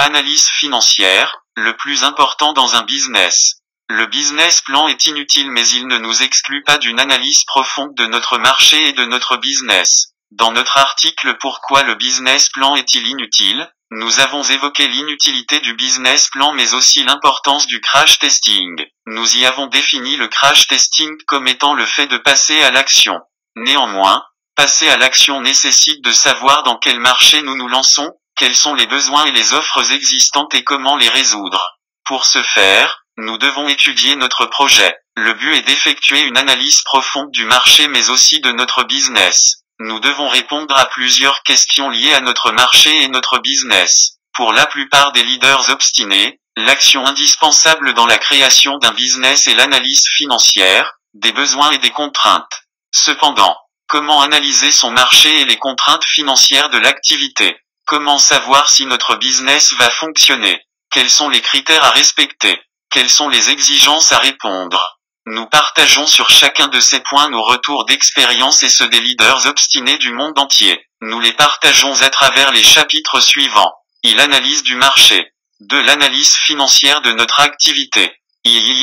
Analyse financière, le plus important dans un business. Le business plan est inutile mais il ne nous exclut pas d'une analyse profonde de notre marché et de notre business. Dans notre article Pourquoi le business plan est-il inutile, nous avons évoqué l'inutilité du business plan mais aussi l'importance du crash testing. Nous y avons défini le crash testing comme étant le fait de passer à l'action. Néanmoins, passer à l'action nécessite de savoir dans quel marché nous nous lançons, quels sont les besoins et les offres existantes et comment les résoudre. Pour ce faire, nous devons étudier notre projet. Le but est d'effectuer une analyse profonde du marché mais aussi de notre business. Nous devons répondre à plusieurs questions liées à notre marché et notre business. Pour la plupart des leaders obstinés, l'action indispensable dans la création d'un business est l'analyse financière, des besoins et des contraintes. Cependant, comment analyser son marché et les contraintes financières de l'activité? Comment savoir si notre business va fonctionner? Quels sont les critères à respecter? Quelles sont les exigences à répondre? Nous partageons sur chacun de ces points nos retours d'expérience et ceux des leaders obstinés du monde entier. Nous les partageons à travers les chapitres suivants. L'analyse du marché. 2. L'analyse financière de notre activité.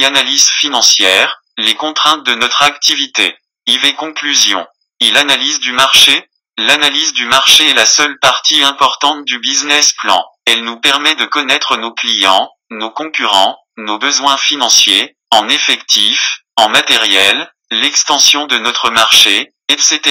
Analyse financière, les contraintes de notre activité. Conclusion. L'analyse du marché. L'analyse du marché est la seule partie importante du business plan. Elle nous permet de connaître nos clients, nos concurrents, nos besoins financiers, en effectifs, en matériel, l'extension de notre marché, etc.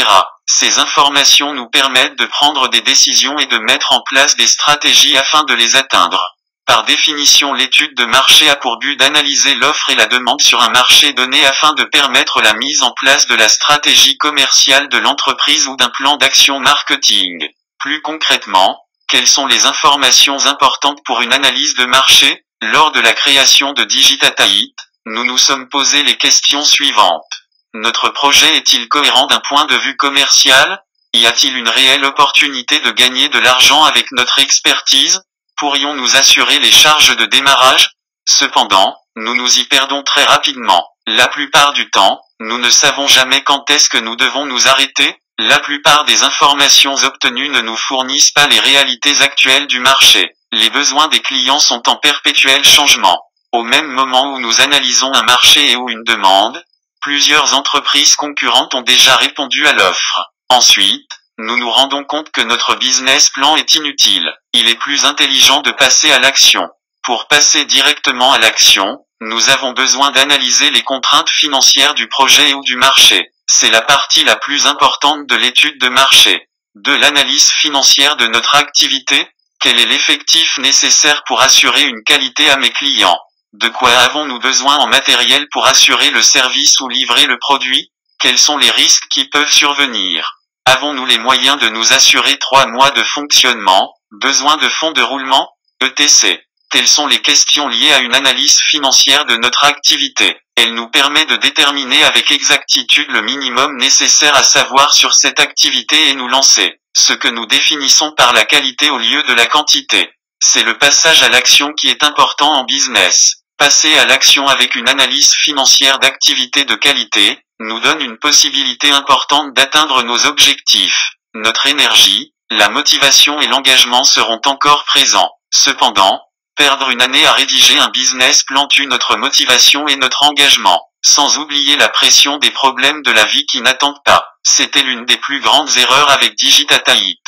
Ces informations nous permettent de prendre des décisions et de mettre en place des stratégies afin de les atteindre. Par définition, l'étude de marché a pour but d'analyser l'offre et la demande sur un marché donné afin de permettre la mise en place de la stratégie commerciale de l'entreprise ou d'un plan d'action marketing. Plus concrètement, quelles sont les informations importantes pour une analyse de marché? Lors de la création de Digitata-IT, nous nous sommes posé les questions suivantes. Notre projet est-il cohérent d'un point de vue commercial? Y a-t-il une réelle opportunité de gagner de l'argent avec notre expertise? Pourrions-nous assurer les charges de démarrage? Cependant, nous nous y perdons très rapidement. La plupart du temps, nous ne savons jamais quand est-ce que nous devons nous arrêter. La plupart des informations obtenues ne nous fournissent pas les réalités actuelles du marché. Les besoins des clients sont en perpétuel changement. Au même moment où nous analysons un marché et ou une demande, plusieurs entreprises concurrentes ont déjà répondu à l'offre. Ensuite, nous nous rendons compte que notre business plan est inutile. Il est plus intelligent de passer à l'action. Pour passer directement à l'action, nous avons besoin d'analyser les contraintes financières du projet ou du marché. C'est la partie la plus importante de l'étude de marché. 2. L'analyse financière de notre activité. Quel est l'effectif nécessaire pour assurer une qualité à mes clients? De quoi avons-nous besoin en matériel pour assurer le service ou livrer le produit? Quels sont les risques qui peuvent survenir? Avons-nous les moyens de nous assurer 3 mois de fonctionnement? Besoin de fonds de roulement? etc. Telles sont les questions liées à une analyse financière de notre activité. Elle nous permet de déterminer avec exactitude le minimum nécessaire à savoir sur cette activité et nous lancer. Ce que nous définissons par la qualité au lieu de la quantité. C'est le passage à l'action qui est important en business. Passer à l'action avec une analyse financière d'activité de qualité, nous donne une possibilité importante d'atteindre nos objectifs. Notre énergie, la motivation et l'engagement seront encore présents. Cependant, perdre une année à rédiger un business plan tue notre motivation et notre engagement. Sans oublier la pression des problèmes de la vie qui n'attendent pas. C'était l'une des plus grandes erreurs avec Digitata-IT.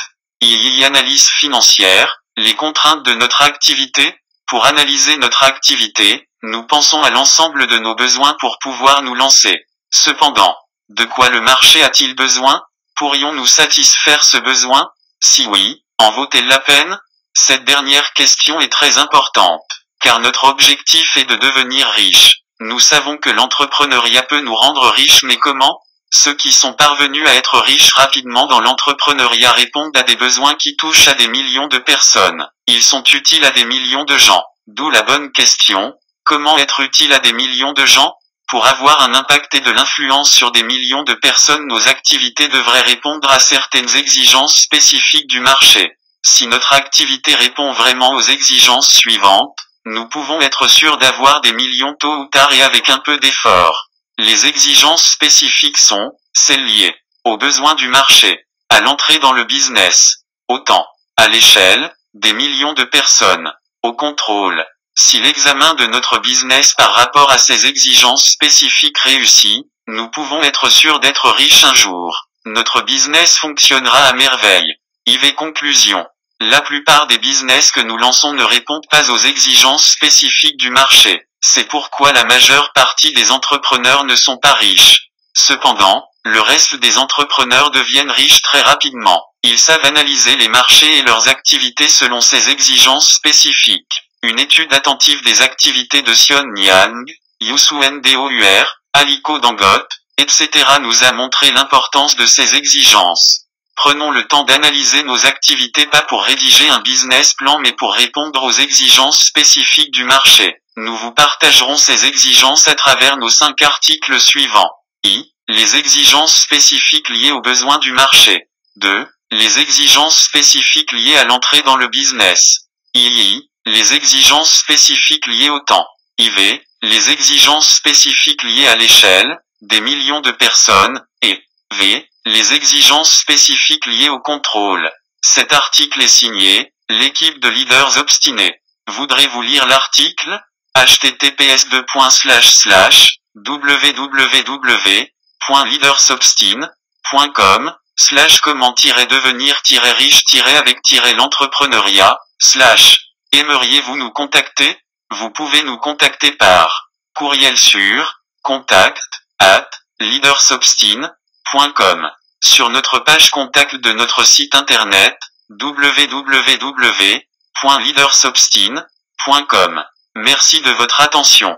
Analyse financière, les contraintes de notre activité. Pour analyser notre activité, nous pensons à l'ensemble de nos besoins pour pouvoir nous lancer. Cependant, de quoi le marché a-t-il besoin? Pourrions-nous satisfaire ce besoin? Si oui, en vaut-elle la peine? Cette dernière question est très importante, car notre objectif est de devenir riche. Nous savons que l'entrepreneuriat peut nous rendre riches, mais comment? Ceux qui sont parvenus à être riches rapidement dans l'entrepreneuriat répondent à des besoins qui touchent à des millions de personnes. Ils sont utiles à des millions de gens. D'où la bonne question, comment être utile à des millions de gens? Pour avoir un impact et de l'influence sur des millions de personnes, nos activités devraient répondre à certaines exigences spécifiques du marché. Si notre activité répond vraiment aux exigences suivantes, nous pouvons être sûrs d'avoir des millions tôt ou tard et avec un peu d'effort. Les exigences spécifiques sont celles liées aux besoins du marché, à l'entrée dans le business, au temps, à l'échelle, des millions de personnes. au contrôle. Si l'examen de notre business par rapport à ces exigences spécifiques réussit, nous pouvons être sûrs d'être riches un jour. Notre business fonctionnera à merveille. IV conclusion. La plupart des business que nous lançons ne répondent pas aux exigences spécifiques du marché. C'est pourquoi la majeure partie des entrepreneurs ne sont pas riches. Cependant, le reste des entrepreneurs deviennent riches très rapidement. Ils savent analyser les marchés et leurs activités selon ces exigences spécifiques. Une étude attentive des activités de Sion Yang, Yusuan Dour, Aliko Dangote, etc. nous a montré l'importance de ces exigences. Prenons le temps d'analyser nos activités pas pour rédiger un business plan mais pour répondre aux exigences spécifiques du marché. Nous vous partagerons ces exigences à travers nos 5 articles suivants. I. Les exigences spécifiques liées aux besoins du marché. 2. Les exigences spécifiques liées à l'entrée dans le business. II. Les exigences spécifiques liées au temps. IV. Les exigences spécifiques liées à l'échelle, des millions de personnes, et V. Les exigences spécifiques liées au contrôle. Cet article est signé, l'équipe de leaders obstinés. Voudrez-vous lire l'article? https://www.leadersobstin.com/comment-devenir-riche-avec-l'entrepreneuriat/ Aimeriez-vous nous contacter? Vous pouvez nous contacter par courriel sur contact@leadersobstin.com, sur notre page contact de notre site internet www.leadersobstin.com. Merci de votre attention.